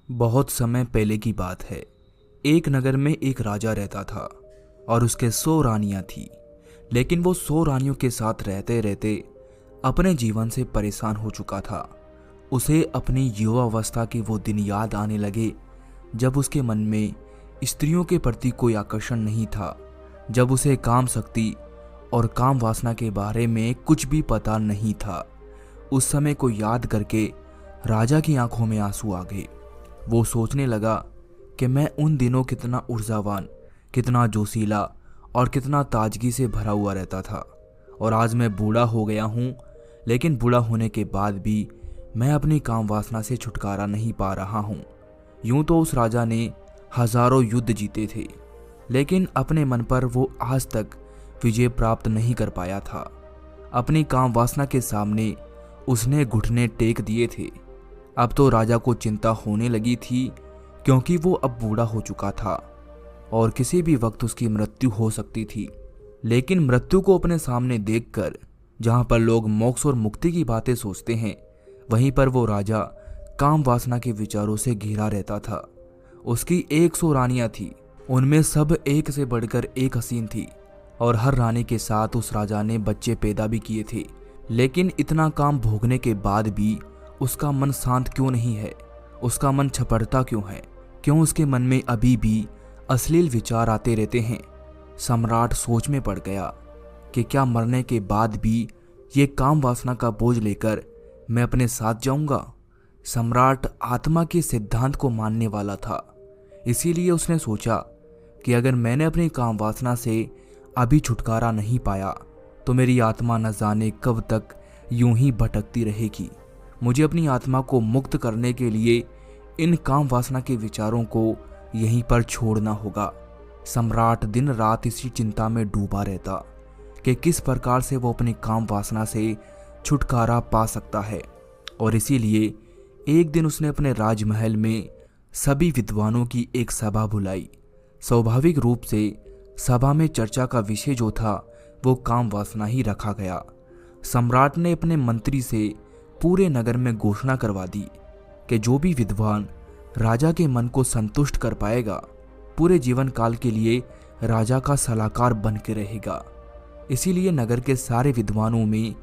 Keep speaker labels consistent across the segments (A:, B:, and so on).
A: बहुत समय पहले की बात है। एक नगर में एक राजा रहता था और उसके 100 रानियां थी। लेकिन वो 100 रानियों के साथ रहते रहते अपने जीवन से परेशान हो चुका था। उसे अपनी युवावस्था के वो दिन याद आने लगे जब उसके मन में स्त्रियों के प्रति कोई आकर्षण नहीं था, जब उसे काम शक्ति और काम वासना के बारे में कुछ भी पता नहीं था। उस समय को याद करके राजा की आंखों में आंसू आ गए। वो सोचने लगा कि मैं उन दिनों कितना ऊर्जावान, कितना जोशीला और कितना ताजगी से भरा हुआ रहता था, और आज मैं बूढ़ा हो गया हूँ। लेकिन बूढ़ा होने के बाद भी मैं अपनी काम वासना से छुटकारा नहीं पा रहा हूँ। यूं तो उस राजा ने हजारों युद्ध जीते थे, लेकिन अपने मन पर वो आज तक विजय प्राप्त नहीं कर पाया था। अपनी काम वासना के सामने उसने घुटने टेक दिए थे। अब तो राजा को चिंता होने लगी थी, क्योंकि वो अब बूढ़ा हो चुका था और किसी भी वक्त उसकी मृत्यु हो सकती थी। लेकिन मृत्यु को अपने सामने देखकर जहां पर लोग मोक्ष और मुक्ति की बातें सोचते हैं, वहीं पर वो राजा काम वासना के विचारों से घिरा रहता था। उसकी 100 रानियां थी, उनमें सब एक से बढ़कर एक हसीन थी, और हर रानी के साथ उस राजा ने बच्चे पैदा भी किए थे। लेकिन इतना काम भोगने के बाद भी उसका मन शांत क्यों नहीं है? उसका मन छपड़ता क्यों है? क्यों उसके मन में अभी भी अश्लील विचार आते रहते हैं? सम्राट सोच में पड़ गया कि क्या मरने के बाद भी ये काम वासना का बोझ लेकर मैं अपने साथ जाऊंगा? सम्राट आत्मा के सिद्धांत को मानने वाला था, इसीलिए उसने सोचा कि अगर मैंने अपनी काम वासना से अभी छुटकारा नहीं पाया तो मेरी आत्मा न जाने कब तक यूं ही भटकती रहेगी। मुझे अपनी आत्मा को मुक्त करने के लिए इन काम वासना के विचारों को यहीं पर छोड़ना होगा। सम्राट दिन रात इसी चिंता में डूबा रहता कि किस प्रकार से वो अपनी काम वासना से छुटकारा पा सकता है। और इसीलिए एक दिन उसने अपने राजमहल में सभी विद्वानों की एक सभा बुलाई। स्वाभाविक रूप से सभा में चर्चा का विषय जो था वो काम वासना ही रखा गया। सम्राट ने अपने मंत्री से पूरे नगर में घोषणा करवा दी कि जो भी विद्वान राजा के मन को संतुष्ट कर पाएगा, पूरे जीवन काल के लिए राजा का सलाहकार बन के रहेगा। इसीलिए नगर के सारे विद्वानों में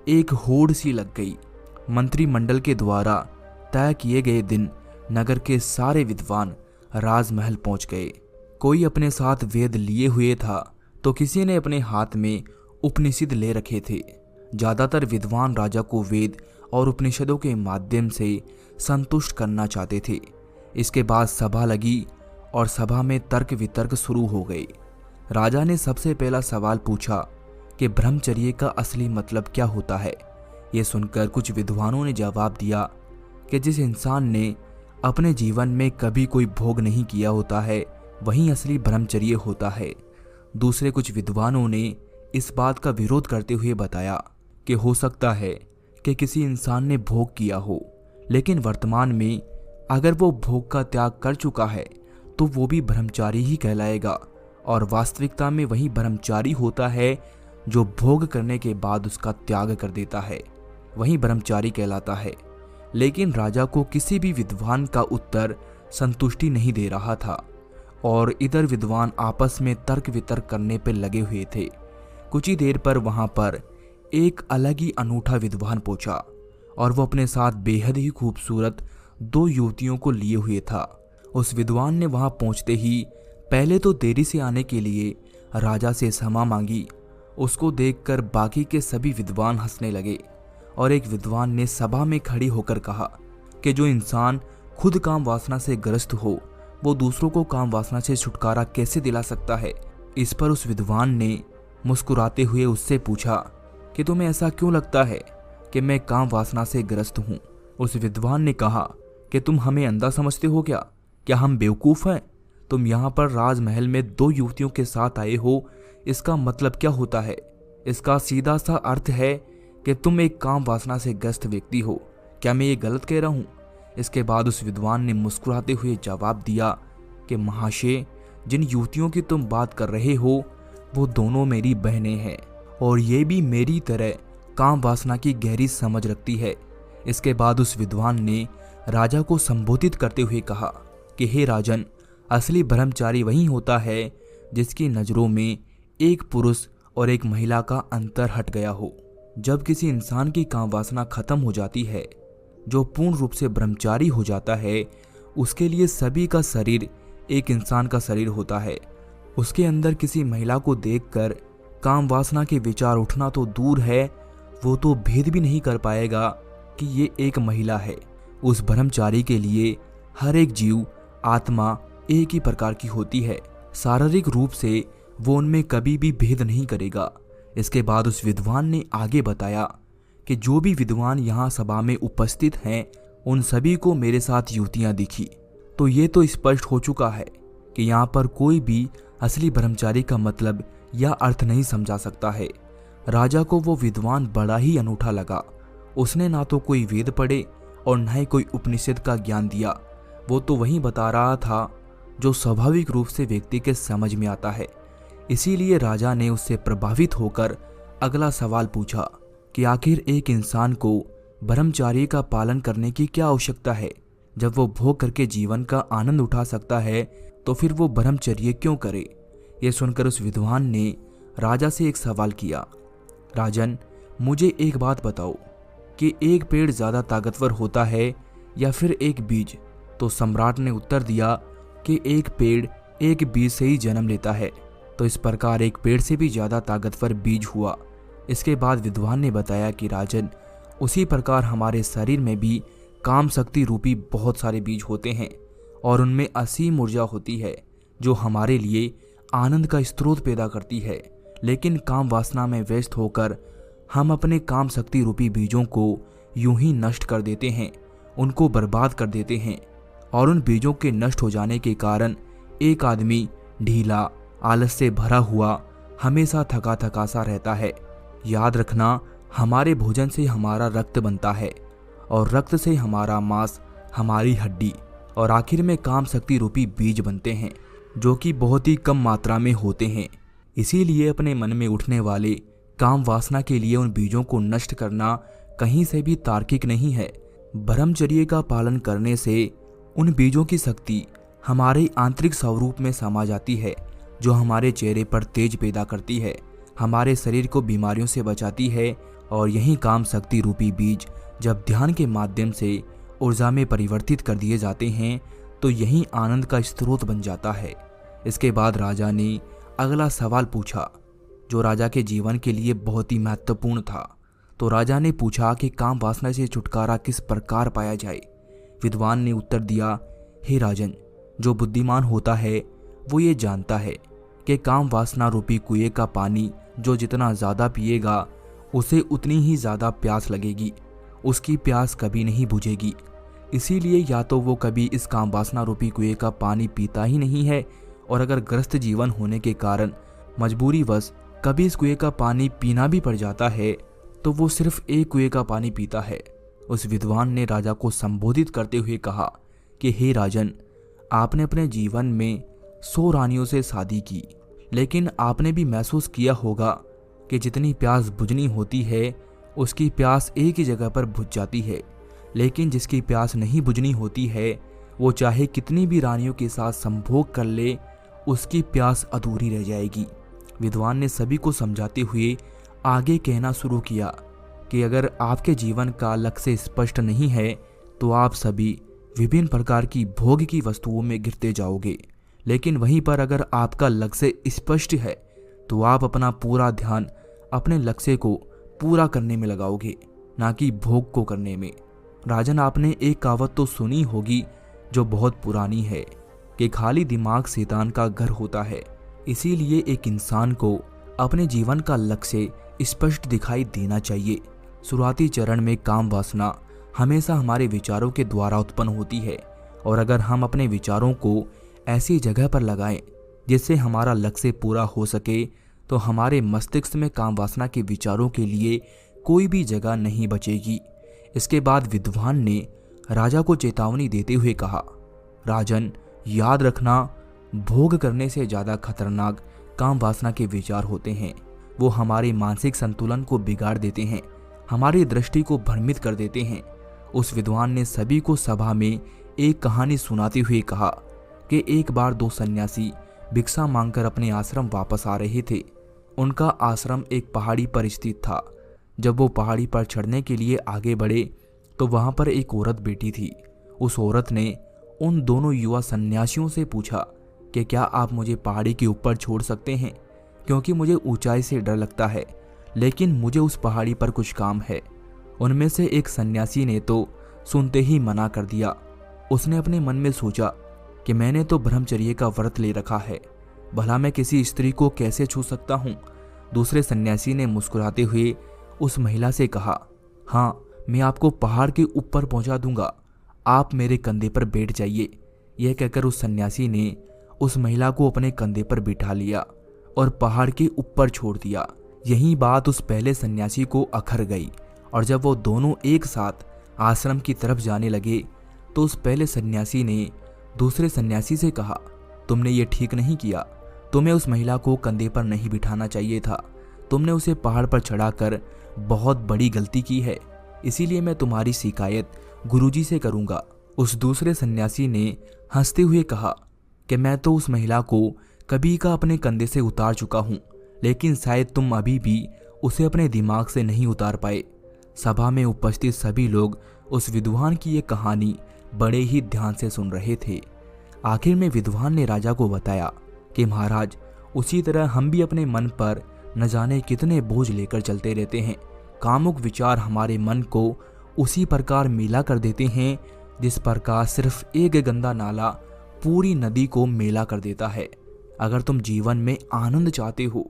A: एक होड़ सी लग गई। मंत्रिमंडल के द्वारा तय किए गए दिन नगर के सारे विद्वान राजमहल पहुंच गए। कोई अपने साथ वेद लिए हुए था तो किसी ने अपने हाथ में उपनिषद ले रखे थे। ज्यादातर विद्वान राजा को वेद और उपनिषदों के माध्यम से संतुष्ट करना चाहते थे। इसके बाद सभा लगी और सभा में तर्क वितर्क शुरू हो गए। राजा ने सबसे पहला सवाल पूछा कि ब्रह्मचर्य का असली मतलब क्या होता है। ये सुनकर कुछ विद्वानों ने जवाब दिया कि जिस इंसान ने अपने जीवन में कभी कोई भोग नहीं किया होता है, वही असली ब्रह्मचर्य होता है। दूसरे कुछ विद्वानों ने इस बात का विरोध करते हुए बताया कि हो सकता है कि किसी इंसान ने भोग किया हो, लेकिन वर्तमान में अगर वो भोग का त्याग कर चुका है तो वो भी ब्रह्मचारी ही कहलाएगा, और वास्तविकता में वही ब्रह्मचारी होता है जो भोग करने के बाद उसका त्याग कर देता है, वही ब्रह्मचारी कहलाता है। लेकिन राजा को किसी भी विद्वान का उत्तर संतुष्टि नहीं दे रहा था, और इधर विद्वान आपस में तर्क वितर्क करने पर लगे हुए थे। कुछ ही देर पर वहां पर एक अलग ही अनूठा विद्वान पहुंचा, और वो अपने साथ बेहद ही खूबसूरत 2 युवतियों को लिए हुए था। उस विद्वान ने वहां पहुंचते ही पहले तो देरी से आने के लिए राजा से क्षमा मांगी। उसको देखकर बाकी के सभी विद्वान हंसने लगे, और एक विद्वान ने सभा में खड़ी होकर कहा कि जो इंसान खुद काम वासना से ग्रस्त हो, वो दूसरों को काम वासना से छुटकारा कैसे दिला सकता है। इस पर उस विद्वान ने मुस्कुराते हुए उससे पूछा कि तुम्हें ऐसा क्यों लगता है कि मैं काम वासना से ग्रस्त हूँ। उस विद्वान ने कहा कि तुम हमें अंधा समझते हो क्या? क्या हम बेवकूफ़ हैं? तुम यहाँ पर राजमहल में 2 युवतियों के साथ आए हो, इसका मतलब क्या होता है? इसका सीधा सा अर्थ है कि तुम एक काम वासना से ग्रस्त व्यक्ति हो। क्या मैं ये गलत कह रहा हूँ? इसके बाद उस विद्वान ने मुस्कुराते हुए जवाब दिया कि महाशय, जिन युवतियों की तुम बात कर रहे हो वो दोनों मेरी बहनें हैं, और ये भी मेरी तरह काम वासना की गहरी समझ रखती है। इसके बाद उस विद्वान ने राजा को संबोधित करते हुए कहा कि हे राजन, असली ब्रह्मचारी वही होता है जिसकी नज़रों में एक पुरुष और एक महिला का अंतर हट गया हो। जब किसी इंसान की काम वासना खत्म हो जाती है, जो पूर्ण रूप से ब्रह्मचारी हो जाता है, उसके लिए सभी का शरीर एक इंसान का शरीर होता है। उसके अंदर किसी महिला को देखकर काम वासना के विचार उठना तो दूर है, वो तो भेद भी नहीं कर पाएगा कि ये एक महिला है। उस ब्रह्मचारी के लिए हर एक जीव आत्मा एक ही प्रकार की होती है। शारीरिक रूप से वो उनमें कभी भी भेद नहीं करेगा। इसके बाद उस विद्वान ने आगे बताया कि जो भी विद्वान यहाँ सभा में उपस्थित हैं, उन सभी को मेरे साथ युवतियाँ दिखी। तो ये तो स्पष्ट हो चुका है कि यहाँ पर कोई भी असली ब्रह्मचारी का मतलब या अर्थ नहीं समझा सकता है। राजा को वो विद्वान बड़ा ही अनूठा लगा। उसने ना तो कोई वेद पढ़े और न ही कोई उपनिषद का ज्ञान दिया। वो तो वही बता रहा था जो स्वाभाविक रूप से व्यक्ति के समझ में आता है। इसीलिए राजा ने उससे प्रभावित होकर अगला सवाल पूछा कि आखिर एक इंसान को ब्रह्मचर्य का पालन करने की क्या आवश्यकता है? जब वो भोग करके जीवन का आनंद उठा सकता है तो फिर वो ब्रह्मचर्य क्यों करे? ये सुनकर उस विद्वान ने राजा से एक सवाल किया, राजन, मुझे एक बात बताओ कि एक पेड़ ज़्यादा ताकतवर होता है या फिर एक बीज? तो सम्राट ने उत्तर दिया कि एक पेड़ एक बीज से ही जन्म लेता है। तो इस प्रकार एक पेड़ से भी ज़्यादा ताकतवर बीज हुआ। इसके बाद विद्वान ने बताया कि राजन, उसी प्रकार हमारे शरीर में भी काम शक्ति रूपी बहुत सारे बीज होते हैं और उनमें असीम ऊर्जा होती है जो हमारे लिए आनंद का स्रोत पैदा करती है। लेकिन काम वासना में व्यस्त होकर हम अपने काम शक्ति रूपी बीजों को यूं ही नष्ट कर देते हैं, उनको बर्बाद कर देते हैं। और उन बीजों के नष्ट हो जाने के कारण एक आदमी ढीला, आलस से भरा हुआ, हमेशा थका थका सा रहता है। याद रखना, हमारे भोजन से हमारा रक्त बनता है और रक्त से हमारा मांस, हमारी हड्डी और आखिर में काम शक्ति रूपी बीज बनते हैं जो कि बहुत ही कम मात्रा में होते हैं। इसीलिए अपने मन में उठने वाले काम वासना के लिए उन बीजों को नष्ट करना कहीं से भी तार्किक नहीं है। ब्रह्मचर्य का पालन करने से उन बीजों की शक्ति हमारे आंतरिक स्वरूप में समा जाती है, जो हमारे चेहरे पर तेज पैदा करती है, हमारे शरीर को बीमारियों से बचाती है। और यही काम शक्ति रूपी बीज जब ध्यान के माध्यम से ऊर्जा में परिवर्तित कर दिए जाते हैं तो यही आनंद का स्रोत बन जाता है। इसके बाद राजा ने अगला सवाल पूछा जो राजा के जीवन के लिए बहुत ही महत्वपूर्ण था। तो राजा ने पूछा कि काम वासना से छुटकारा किस प्रकार पाया जाए? विद्वान ने उत्तर दिया, हे राजन, जो बुद्धिमान होता है वो ये जानता है कि काम वासना रूपी कुएं का पानी जो जितना ज़्यादा पिएगा उसे उतनी ही ज़्यादा प्यास लगेगी, उसकी प्यास कभी नहीं बुझेगी। इसीलिए या तो वो कभी इस काम वासना रूपी कुएं का पानी पीता ही नहीं है, और अगर ग्रस्त जीवन होने के कारण मजबूरीवश कभी इस कुएं का पानी पीना भी पड़ जाता है तो वो सिर्फ एक कुएं का पानी पीता है। उस विद्वान ने राजा को संबोधित करते हुए कहा कि हे राजन, आपने अपने जीवन में 100 रानियों से शादी की, लेकिन आपने भी महसूस किया होगा कि जितनी प्यास बुझनी होती है उसकी प्यास एक ही जगह पर बुझ जाती है, लेकिन जिसकी प्यास नहीं बुझनी होती है वो चाहे कितनी भी रानियों के साथ संभोग कर ले, उसकी प्यास अधूरी रह जाएगी। विद्वान ने सभी को समझाते हुए आगे कहना शुरू किया कि अगर आपके जीवन का लक्ष्य स्पष्ट नहीं है तो आप सभी विभिन्न प्रकार की भोग की वस्तुओं में गिरते जाओगे, लेकिन वहीं पर अगर आपका लक्ष्य स्पष्ट है तो आप अपना पूरा ध्यान अपने लक्ष्य को पूरा करने में लगाओगे, ना कि भोग को करने में। राजन, आपने एक कहावत तो सुनी होगी जो बहुत पुरानी है कि खाली दिमाग शैतान का घर होता है। इसीलिए एक इंसान को अपने जीवन का लक्ष्य स्पष्ट दिखाई देना चाहिए। शुरुआती चरण में काम वासना हमेशा हमारे विचारों के द्वारा उत्पन्न होती है, और अगर हम अपने विचारों को ऐसी जगह पर लगाएं जिससे हमारा लक्ष्य पूरा हो सके तो हमारे मस्तिष्क में काम वासना के विचारों के लिए कोई भी जगह नहीं बचेगी। इसके बाद विद्वान ने राजा को चेतावनी देते हुए कहा, राजन, याद रखना, भोग करने से ज़्यादा खतरनाक काम वासना के विचार होते हैं। वो हमारे मानसिक संतुलन को बिगाड़ देते हैं, हमारी दृष्टि को भ्रमित कर देते हैं उस विद्वान ने सभी को सभा में एक कहानी सुनाते हुए कहा कि एक बार दो सन्यासी भिक्षा मांगकर अपने आश्रम वापस आ रहे थे। उनका आश्रम एक पहाड़ी पर स्थित था। जब वो पहाड़ी पर चढ़ने के लिए आगे बढ़े तो वहां पर एक औरत बैठी थी। उस औरत ने उन दोनों युवा सन्यासियों से पूछा कि क्या आप मुझे पहाड़ी के ऊपर छोड़ सकते हैं, क्योंकि मुझे ऊंचाई से डर लगता है, लेकिन मुझे उस पहाड़ी पर कुछ काम है। उनमें से एक सन्यासी ने तो सुनते ही मना कर दिया। उसने अपने मन में सोचा कि मैंने तो ब्रह्मचर्य का व्रत ले रखा है, भला मैं किसी स्त्री को कैसे छू सकता हूँ। दूसरे सन्यासी ने मुस्कुराते हुए उस महिला से कहा, हाँ, मैं आपको पहाड़ के ऊपर पहुंचा दूंगा, आप मेरे कंधे पर बैठ जाइए। यह कहकर उस सन्यासी ने उस महिला को अपने कंधे पर बिठा लिया और पहाड़ के ऊपर छोड़ दिया। यही बात उस पहले सन्यासी को अखर गई और जब वो दोनों एक साथ आश्रम की तरफ जाने लगे तो उस पहले सन्यासी ने दूसरे सन्यासी से कहा, तुमने ये ठीक नहीं किया, तुम्हें उस महिला को कंधे पर नहीं बिठाना चाहिए था, तुमने उसे पहाड़ पर चढ़ाकर बहुत बड़ी गलती की है, इसीलिए मैं तुम्हारी शिकायत गुरुजी से करूंगा। उस दूसरे सन्यासी ने हंसते हुए कहा कि मैं तो उस महिला को कभी का अपने कंधे से उतार चुका हूं, लेकिन शायद तुम अभी भी उसे अपने दिमाग से नहीं उतार पाए। सभा में उपस्थित सभी लोग उस विद्वान की ये कहानी बड़े ही ध्यान से सुन रहे थे। आखिर में विद्वान ने राजा को बताया कि महाराज, उसी तरह हम भी अपने मन पर न जाने कितने बोझ लेकर चलते रहते हैं। कामुक विचार हमारे मन को उसी प्रकार मेला कर देते हैं जिस प्रकार सिर्फ एक गंदा नाला पूरी नदी को मेला कर देता है। अगर तुम जीवन में आनंद चाहते हो,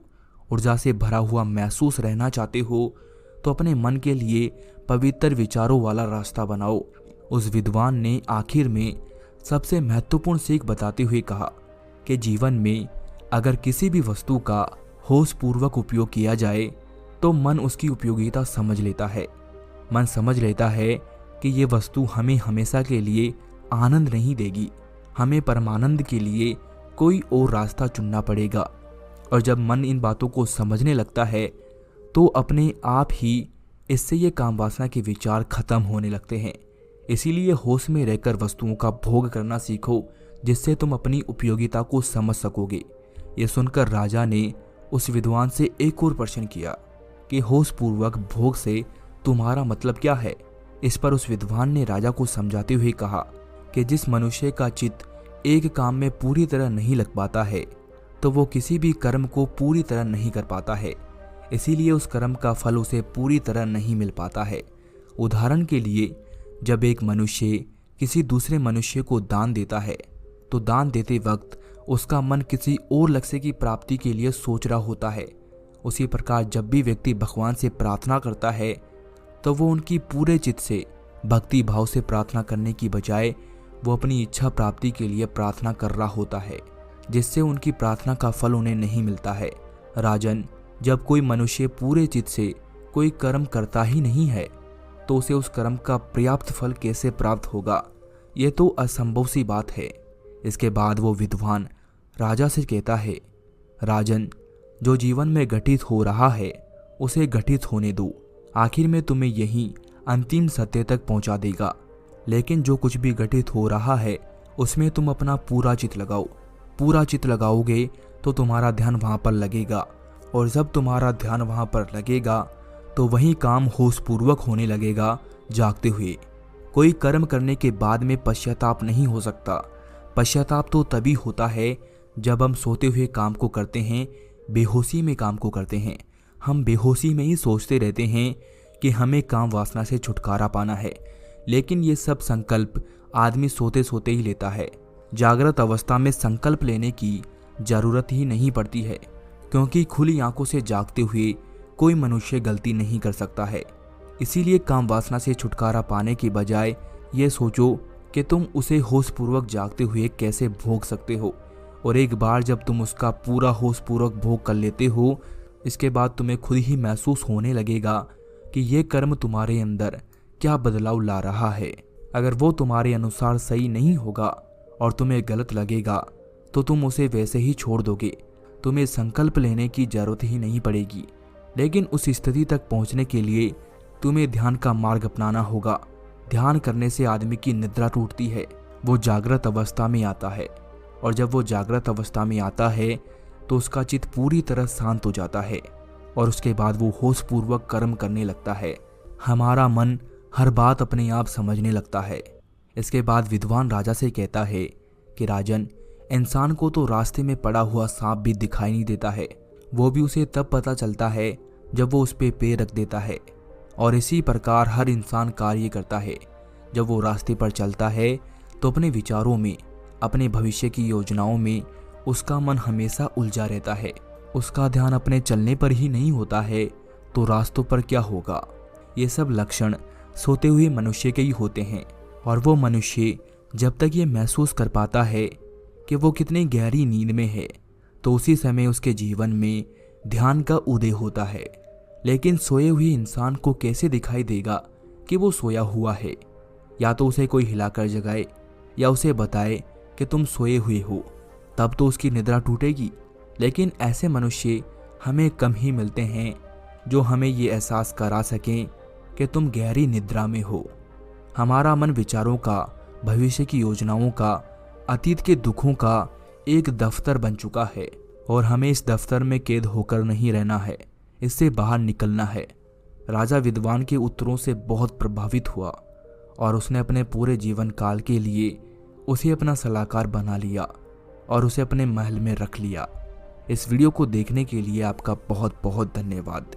A: ऊर्जा से भरा हुआ महसूस रहना चाहते हो, तो अपने मन के लिए पवित्र विचारों वाला रास्ता बनाओ। उस विद्वान ने आखिर में सबसे महत्वपूर्ण सीख बताते हुए कहा कि जीवन में अगर किसी भी वस्तु का होशपूर्वक उपयोग किया जाए तो मन उसकी उपयोगिता समझ लेता है। मन समझ लेता है कि ये वस्तु हमें हमेशा के लिए आनंद नहीं देगी, हमें परमानंद के लिए कोई और रास्ता चुनना पड़ेगा। और जब मन इन बातों को समझने लगता है तो अपने आप ही इससे ये काम वासना के विचार खत्म होने लगते हैं। इसीलिए होश में रहकर वस्तुओं का भोग करना सीखो, जिससे तुम अपनी उपयोगिता को समझ सकोगे। ये सुनकर राजा ने उस विद्वान से एक और प्रश्न किया कि होशपूर्वक भोग से तुम्हारा मतलब क्या है। इस पर उस विद्वान ने राजा को समझाते हुए कहा कि जिस मनुष्य का चित्त एक काम में पूरी तरह नहीं लग पाता है तो वो किसी भी कर्म को पूरी तरह नहीं कर पाता है, इसीलिए उस कर्म का फल उसे पूरी तरह नहीं मिल पाता है। उदाहरण के लिए, जब एक मनुष्य किसी दूसरे मनुष्य को दान देता है तो दान देते वक्त उसका मन किसी और लक्ष्य की प्राप्ति के लिए सोच रहा होता है। उसी प्रकार जब भी व्यक्ति भगवान से प्रार्थना करता है तो वो उनकी पूरे चित्त से भक्ति भाव से प्रार्थना करने की बजाय वो अपनी इच्छा प्राप्ति के लिए प्रार्थना कर रहा होता है, जिससे उनकी प्रार्थना का फल उन्हें नहीं मिलता है। राजन, जब कोई मनुष्य पूरे चित्त से कोई कर्म करता ही नहीं है तो उसे उस कर्म का पर्याप्त फल कैसे प्राप्त होगा? ये तो असंभव सी बात है। इसके बाद वो विद्वान राजा से कहता है, राजन, जो जीवन में घटित हो रहा है उसे घटित होने दो, आखिर में तुम्हें यही अंतिम सत्य तक पहुंचा देगा। लेकिन जो कुछ भी घटित हो रहा है उसमें तुम अपना पूरा चित्त लगाओ। पूरा चित्त लगाओगे तो तुम्हारा ध्यान वहां पर लगेगा, और जब तुम्हारा ध्यान वहां पर लगेगा तो वही काम होशपूर्वक होने लगेगा, जागते हुए। कोई कर्म करने के बाद में पश्चाताप नहीं हो सकता। पश्चाताप तो तभी होता है जब हम सोते हुए काम को करते हैं, बेहोशी में काम को करते हैं। हम बेहोशी में ही सोचते रहते हैं कि हमें काम वासना से छुटकारा पाना है, लेकिन ये सब संकल्प आदमी सोते सोते ही लेता है। जागृत अवस्था में संकल्प लेने की जरूरत ही नहीं पड़ती है, क्योंकि खुली आंखों से जागते हुए कोई मनुष्य गलती नहीं कर सकता है। इसीलिए काम वासना से छुटकारा पाने के बजाय ये सोचो कि तुम उसे होशपूर्वक जागते हुए कैसे भोग सकते हो, और एक बार जब तुम उसका पूरा होशपूर्वक भोग कर लेते हो, इसके बाद तुम्हें खुद ही महसूस होने लगेगा कि ये कर्म तुम्हारे अंदर क्या बदलाव ला रहा है। अगर वो तुम्हारे अनुसार सही नहीं होगा और तुम्हें गलत लगेगा तो तुम उसे वैसे ही छोड़ दोगे। तुम्हें संकल्प लेने की जरूरत ही नहीं पड़ेगी। लेकिन उस स्थिति तक पहुंचने के लिए तुम्हें ध्यान का मार्ग अपनाना होगा। ध्यान करने से आदमी की निद्रा टूटती है, वो जागृत अवस्था में आता है। और जब वो जागृत अवस्था में आता है तो उसका चित्त पूरी तरह शांत हो जाता है और उसके बाद वो होशपूर्वक कर्म करने लगता है। हमारा मन हर बात अपने आप समझने लगता है। इसके बाद विद्वान राजा से कहता है कि राजन, इंसान को तो रास्ते में पड़ा हुआ सांप भी दिखाई नहीं देता है, वो भी उसे तब पता चलता है जब वो उस पे पैर रख देता है। और इसी प्रकार हर इंसान कार्य करता है। जब वो रास्ते पर चलता है तो अपने विचारों में, अपने भविष्य की योजनाओं में उसका मन हमेशा उलझा रहता है। उसका ध्यान अपने चलने पर ही नहीं होता है तो रास्तों पर क्या होगा। ये सब लक्षण सोते हुए मनुष्य के ही होते हैं। और वो मनुष्य जब तक ये महसूस कर पाता है कि वो कितनी गहरी नींद में है तो उसी समय उसके जीवन में ध्यान का उदय होता है। लेकिन सोए हुए इंसान को कैसे दिखाई देगा कि वो सोया हुआ है? या तो उसे कोई हिलाकर जगाए या उसे बताए कि तुम सोए हुए हो, तब तो उसकी निद्रा टूटेगी। लेकिन ऐसे मनुष्य हमें कम ही मिलते हैं जो हमें ये एहसास करा सकें कि तुम गहरी निद्रा में हो। हमारा मन विचारों का, भविष्य की योजनाओं का, अतीत के दुखों का एक दफ्तर बन चुका है और हमें इस दफ्तर में कैद होकर नहीं रहना है, इससे बाहर निकलना है। राजा विद्वान के उत्तरों से बहुत प्रभावित हुआ और उसने अपने पूरे जीवन काल के लिए उसे अपना सलाहकार बना लिया और उसे अपने महल में रख लिया। इस वीडियो को देखने के लिए आपका बहुत बहुत धन्यवाद।